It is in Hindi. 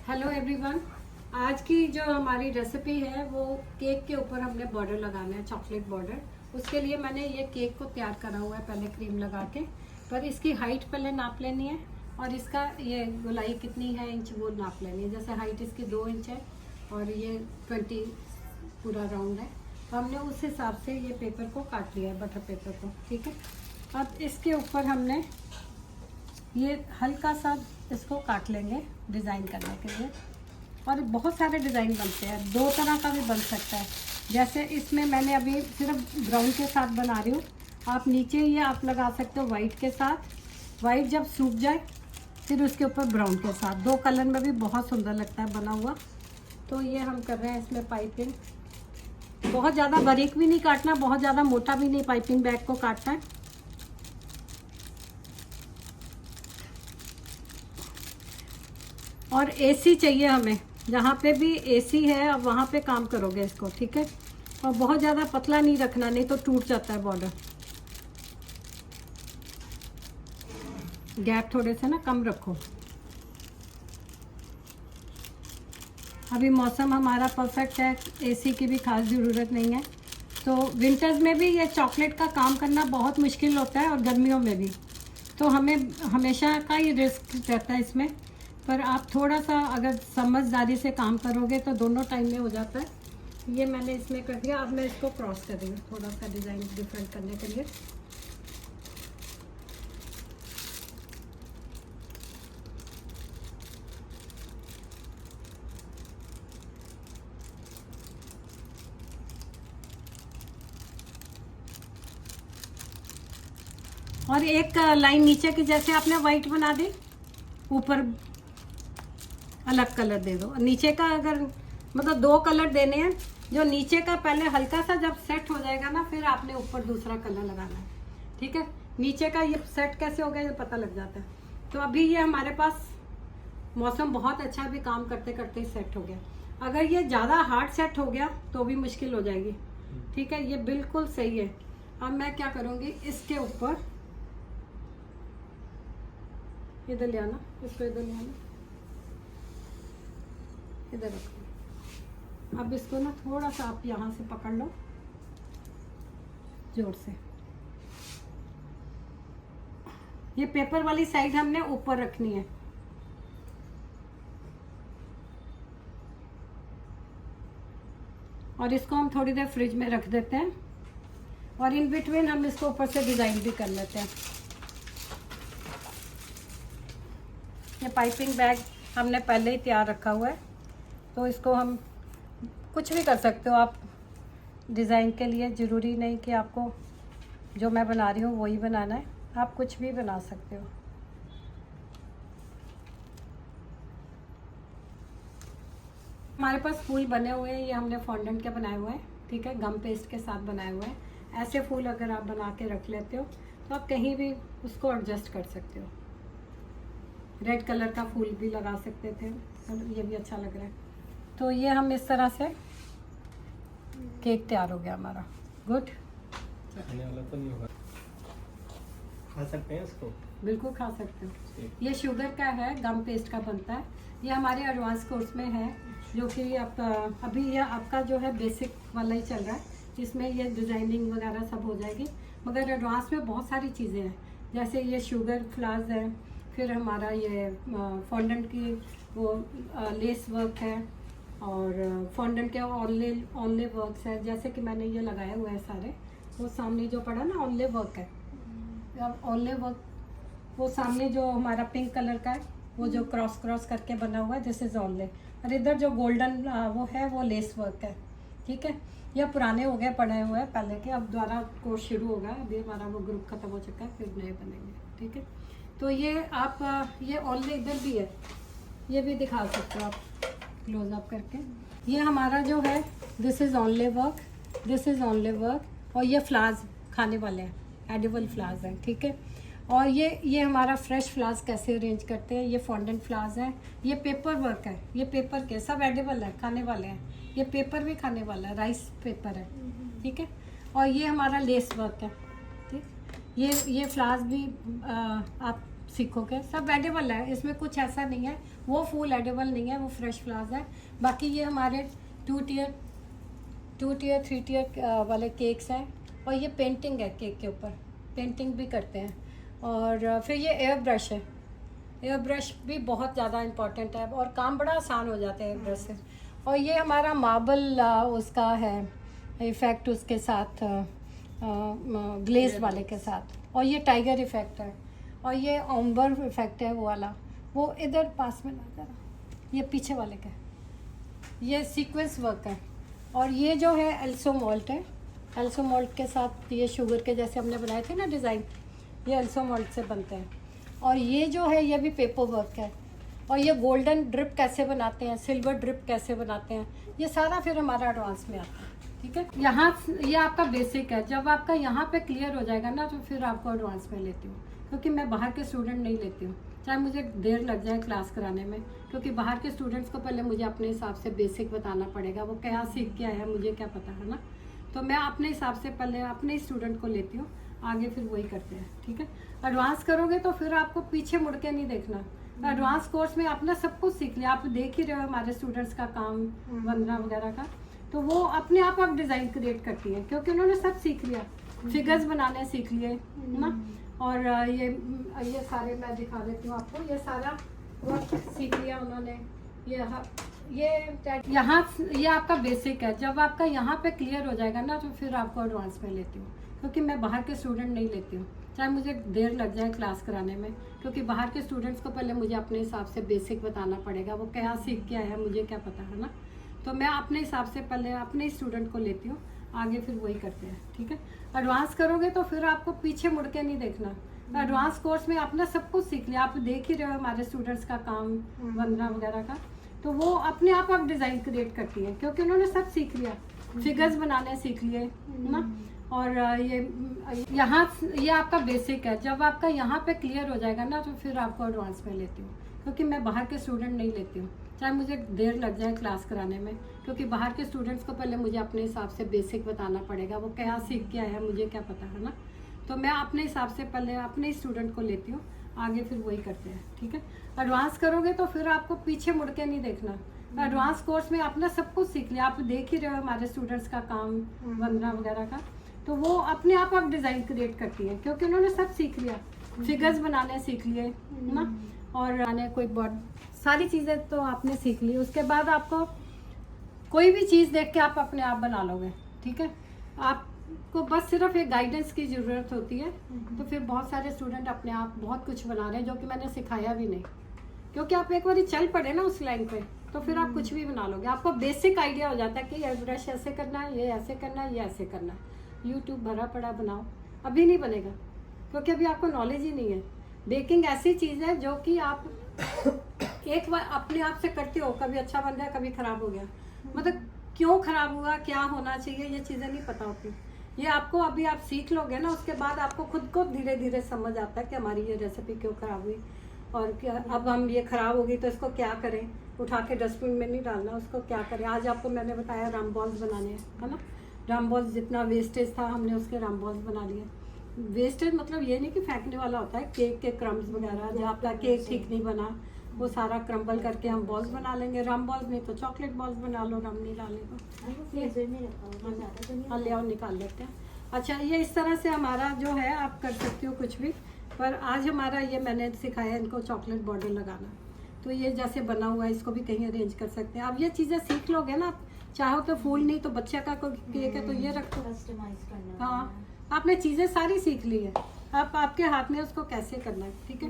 Hello everyone. आज की जो हमारी रेसिपी है वो केक के ऊपर हमने बॉर्डर लगाना है, चॉकलेट बॉर्डर। उसके लिए मैंने ये केक को तैयार करा हुआ है पहले क्रीम लगा के। पर इसकी हाइट पहले नाप लेनी है और इसका ये गोलाई कितनी है इंच वो नाप लेनी है। जैसे हाइट इसकी 2 इंच है और ये 20 पूरा राउंड है, तो हमने उस हिसाब से ये पेपर को काट लिया है, बटर पेपर को। ठीक है, अब इसके ऊपर हमने ये हल्का सा इसको काट लेंगे डिज़ाइन करने के लिए। और बहुत सारे डिज़ाइन बनते हैं, 2 तरह का भी बन सकता है। जैसे इसमें मैंने अभी सिर्फ ब्राउन के साथ बना रही हूँ। आप नीचे ये आप लगा सकते हो वाइट के साथ। वाइट जब सूख जाए फिर उसके ऊपर ब्राउन के साथ, 2 कलर में भी बहुत सुंदर लगता है बना हुआ। तो ये हम कर रहे हैं इसमें पाइपिंग। बहुत ज़्यादा बारीक भी नहीं काटना, बहुत ज़्यादा मोटा भी नहीं पाइपिंग बैग को काटना है। और एसी चाहिए हमें, जहाँ पे भी एसी है अब वहाँ पे काम करोगे इसको। ठीक है, और बहुत ज़्यादा पतला नहीं रखना, नहीं तो टूट जाता है बॉर्डर। गैप थोड़े से ना कम रखो। अभी मौसम हमारा परफेक्ट है, एसी की भी खास ज़रूरत नहीं है। तो विंटर्स में भी ये चॉकलेट का काम करना बहुत मुश्किल होता है और गर्मियों में भी, तो हमें हमेशा का ही रिस्क रहता है इसमें। पर आप थोड़ा सा अगर समझदारी से काम करोगे तो दोनों टाइम में हो जाता है। ये मैंने इसमें कर दिया। अब मैं इसको क्रॉस कर रही हूँ थोड़ा सा डिज़ाइन डिफरेंट करने के लिए। और एक लाइन नीचे की जैसे आपने वाइट बना दी, ऊपर अलग कलर दे दो। नीचे का अगर मतलब 2 कलर देने हैं, जो नीचे का पहले हल्का सा जब सेट हो जाएगा ना, फिर आपने ऊपर दूसरा कलर लगाना है। ठीक है, नीचे का ये सेट कैसे हो गया ये पता लग जाता है। तो अभी ये हमारे पास मौसम बहुत अच्छा, भी काम करते करते सेट हो गया। अगर ये ज़्यादा हार्ड सेट हो गया तो भी मुश्किल हो जाएगी। ठीक है, ये बिल्कुल सही है। अब मैं क्या करूँगी, इसके ऊपर इधर ले आना, इसको इधर ले आना, इधर रखो। अब इसको ना थोड़ा सा आप यहाँ से पकड़ लो जोर से। ये पेपर वाली साइड हमने ऊपर रखनी है। और इसको हम थोड़ी देर फ्रिज में रख देते हैं और इन बिटवीन हम इसको ऊपर से डिज़ाइन भी कर लेते हैं। ये पाइपिंग बैग हमने पहले ही तैयार रखा हुआ है, तो इसको हम कुछ भी कर सकते हो आप डिज़ाइन के लिए। ज़रूरी नहीं कि आपको जो मैं बना रही हूँ वही बनाना है, आप कुछ भी बना सकते हो। हमारे पास फूल बने हुए हैं, ये हमने फॉन्डेंट के बनाए हुए हैं। ठीक है, गम पेस्ट के साथ बनाए हुए हैं। ऐसे फूल अगर आप बना के रख लेते हो तो आप कहीं भी उसको एडजस्ट कर सकते हो। रेड कलर का फूल भी लगा सकते थे, ये भी अच्छा लग रहा है। तो ये हम इस तरह से केक तैयार हो गया हमारा। गुड, खाने वाला तो नहीं होगा, खा सकते हैं इसको? बिल्कुल खा सकते हो। ये शुगर का है, गम पेस्ट का बनता है। ये हमारे एडवांस कोर्स में है, जो कि आप अभी ये आपका जो है बेसिक वाला ही चल रहा है। इसमें ये डिज़ाइनिंग वगैरह सब हो जाएगी, मगर एडवांस में बहुत सारी चीज़ें हैं। जैसे ये शुगर फ्लावर्स है, फिर हमारा ये फॉन्डेंट की वो लेस वर्क है, और फॉन्डेंट के ऑनले वर्क्स है। जैसे कि मैंने ये लगाए हुए हैं सारे, वो सामने जो पड़ा ना ऑनले वर्क है। अब ऑनले वर्क वो सामने जो हमारा पिंक कलर का है, वो जो क्रॉस क्रॉस करके बना हुआ है, दिस इज ऑनले। और इधर जो गोल्डन वो है वो लेस वर्क है। ठीक है, यह पुराने हो गए, पड़े हुए हैं पहले के, अब दोबारा कोर्स शुरू होगा। अभी हमारा वो ग्रुप खत्म हो चुका है, फिर नए बनेंगे। ठीक है, तो ये आप ये ऑनले इधर भी है, ये भी दिखा सकते हो आप क्लोज अप करके। ये हमारा जो है this is only work, this is only work. और ये फ्लावर्स खाने वाले हैं, एडिबल फ्लावर्स हैं। ठीक है, और ये हमारा फ्रेश फ्लावर्स कैसे अरेंज करते हैं, ये फॉन्डेंट फ्लावर्स हैं। ये पेपर वर्क है, ये पेपर के सब एडिबल है, खाने वाले हैं। ये पेपर भी खाने वाला है, राइस पेपर है। ठीक है, और ये हमारा लेस वर्क है। ठीक, ये फ्लावर्स भी आप सीखोगे। सब एडिबल है, इसमें कुछ ऐसा नहीं है वो फूल एडिबल नहीं है, वो फ्रेश फ्लावर्स है। बाकी ये हमारे 2 टियर 3 टियर वाले केक्स हैं, और ये पेंटिंग है, केक के ऊपर पेंटिंग भी करते हैं। और फिर ये एयर ब्रश है, एयर ब्रश भी बहुत ज़्यादा इम्पॉर्टेंट है और काम बड़ा आसान हो जाता है एयर ब्रश से। और ये हमारा मार्बल उसका है इफ़ेक्ट, उसके साथ ग्लेज वाले के साथ। और ये टाइगर इफ़ेक्ट है, और ये ओम्बर इफ़ेक्ट है वो वाला, वो इधर पास में ना जरा, ये पीछे वाले का है। ये सीक्वेंस वर्क है। और ये जो है एल्सो मोल्ट है, एल्सो मोल्ट के साथ ये शुगर के जैसे हमने बनाए थे ना डिज़ाइन, ये एल्सो मोल्ट से बनते हैं। और ये जो है ये भी पेपर वर्क है। और ये गोल्डन ड्रिप कैसे बनाते हैं, सिल्वर ड्रिप कैसे बनाते हैं, ये सारा फिर हमारा एडवांस में आता है। ठीक है, यहाँ ये आपका बेसिक है। जब आपका यहाँ पे क्लियर हो जाएगा ना, तो फिर आपको एडवांस में लेती हूँ, क्योंकि मैं बाहर के स्टूडेंट नहीं लेती हूँ, चाहे मुझे देर लग जाए क्लास कराने में, क्योंकि बाहर के स्टूडेंट्स को पहले मुझे अपने हिसाब से बेसिक बताना पड़ेगा, वो क्या सीख के आया मुझे क्या पता है ना। तो मैं अपने हिसाब से पहले अपने स्टूडेंट को लेती हूँ, आगे फिर वही करते हैं। ठीक है, एडवांस करोगे तो फिर आपको पीछे मुड़ के नहीं देखना। एडवांस कोर्स में आपने सब कुछ सीख लिया, आप देख ही रहे हो हमारे स्टूडेंट्स का काम, वंदना वगैरह का, तो वो अपने आप डिज़ाइन क्रिएट करती है, क्योंकि उन्होंने सब सीख लिया, फिगर्स बनाने सीख लिए ना। और ये सारे मैं दिखा देती हूँ आपको, ये सारा वर्क सीख लिया उन्होंने। ये यहाँ ये आपका बेसिक है। जब आपका यहाँ पे क्लियर हो जाएगा ना, तो फिर आपको एडवांस में लेती हूँ, क्योंकि मैं बाहर के स्टूडेंट नहीं लेती हूँ, चाहे मुझे देर लग जाए क्लास कराने में, क्योंकि बाहर के स्टूडेंट्स को पहले मुझे अपने हिसाब से बेसिक बताना पड़ेगा, वो क्या सीख के आया मुझे क्या पता है ना। तो मैं अपने हिसाब से पहले अपने स्टूडेंट को लेती हूँ, आगे फिर वही करते हैं। ठीक है, एडवांस करोगे तो फिर आपको पीछे मुड़ के नहीं देखना। एडवांस कोर्स में आपने सब कुछ सीख लिया, आप देख ही रहे हो हमारे स्टूडेंट्स का काम, वंदना वगैरह का, तो वो अपने आप डिज़ाइन क्रिएट करती है, क्योंकि उन्होंने सब सीख लिया, फिगर्स बनाने सीख लिए ना। और यहाँ ये आपका बेसिक है। जब आपका यहाँ पे क्लियर हो जाएगा ना, तो फिर आपको एडवांस में लेती हूँ, क्योंकि मैं बाहर के स्टूडेंट नहीं लेती हूँ, चाहे मुझे देर लग जाए क्लास कराने में, क्योंकि बाहर के स्टूडेंट्स को पहले मुझे अपने हिसाब से बेसिक बताना पड़ेगा, वो क्या सीख के आया मुझे क्या पता है ना। तो मैं अपने हिसाब से पहले अपने स्टूडेंट को लेती हूँ, आगे फिर वही करते हैं। ठीक है, एडवांस करोगे तो फिर आपको पीछे मुड़ के नहीं देखना। एडवांस कोर्स में आपने सब कुछ सीख लिया, आप देख ही रहे हो हमारे स्टूडेंट्स का काम, वंदना वगैरह का, तो वो अपने आप डिज़ाइन क्रिएट करती है, क्योंकि उन्होंने सब सीख लिया, फिगर्स बनाने सीख लिए ना। और आने कोई बहुत सारी चीज़ें तो आपने सीख ली, उसके बाद आपको कोई भी चीज़ देख के आप अपने आप बना लोगे। ठीक है, आपको बस सिर्फ एक गाइडेंस की ज़रूरत होती है, तो फिर बहुत सारे स्टूडेंट अपने आप बहुत कुछ बना रहे हैं, जो कि मैंने सिखाया भी नहीं, क्योंकि आप एक बार चल पड़े ना उस लाइन पे, तो फिर आप कुछ भी बना लोगे। आपको बेसिक आइडिया हो जाता है कि ये ब्रश ऐसे करना है, ये ऐसे करना है, ये ऐसे करना है। यूट्यूब भरा पड़ा, बनाओ, अभी नहीं बनेगा, क्योंकि अभी आपको नॉलेज ही नहीं है। बेकिंग ऐसी चीज़ है जो कि आप एक बार अपने आप से करते हो, कभी अच्छा बन गया, कभी ख़राब हो गया, मतलब क्यों ख़राब हुआ, क्या होना चाहिए, ये चीज़ें नहीं पता होती। ये आपको अभी आप सीख लोगे ना, उसके बाद आपको खुद को धीरे धीरे समझ आता है कि हमारी ये रेसिपी क्यों ख़राब हुई, और क्या अब हम ये ख़राब होगी तो इसको क्या करें, उठा के डस्टबिन में नहीं डालना, उसको क्या करें। आज आपको मैंने बताया राम बॉल्स बनाने हैं, है ना। राम बॉल्स जितना वेस्टेज था, हमने उसके राम बॉल्स बना लिए। वेस्टेज मतलब ये नहीं कि फेंकने वाला होता है, केक के क्रम्स वगैरह, जहाँ आपका केक ठीक नहीं बना वो सारा क्रम्बल करके हम बॉल्स बना लेंगे। राम बॉल्स नहीं तो चॉकलेट बॉल्स बना लो, राम नहीं डाले तो हाँ, ले आओ, निकाल लेते हैं। अच्छा, ये इस तरह से हमारा जो है आप कर सकते हो कुछ भी, पर आज हमारा ये मैंने सिखाया इनको चॉकलेट बॉर्डर लगाना, तो ये जैसे बना हुआ है इसको भी कहीं अरेंज कर सकते हैं। अब ये चीज़ें सीख लोगे ना, चाहो तो फूल नहीं तो बच्चे का कोई केक है तो ये रखो, हाँ, आपने चीज़ें सारी सीख ली है, अब आपके हाथ में उसको कैसे करना है। ठीक है,